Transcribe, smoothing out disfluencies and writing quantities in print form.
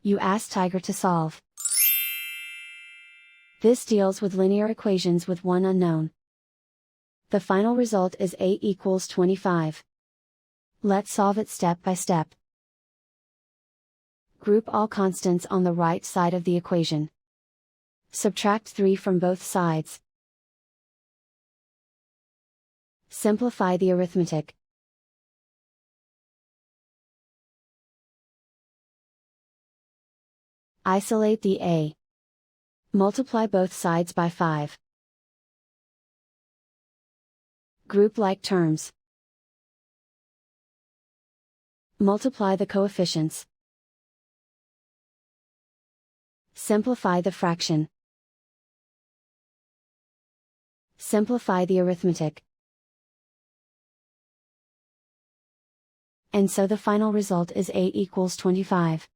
You ask Tiger to solve. This deals with linear equations with one unknown. The final result is a equals 25. Let's solve it step by step. Group all constants on the right side of the equation. Subtract 3 from both sides. Simplify the arithmetic. Isolate the a. Multiply both sides by 5. Group like terms. Multiply the coefficients. Simplify the fraction. Simplify the arithmetic. And so the final result is a equals 25.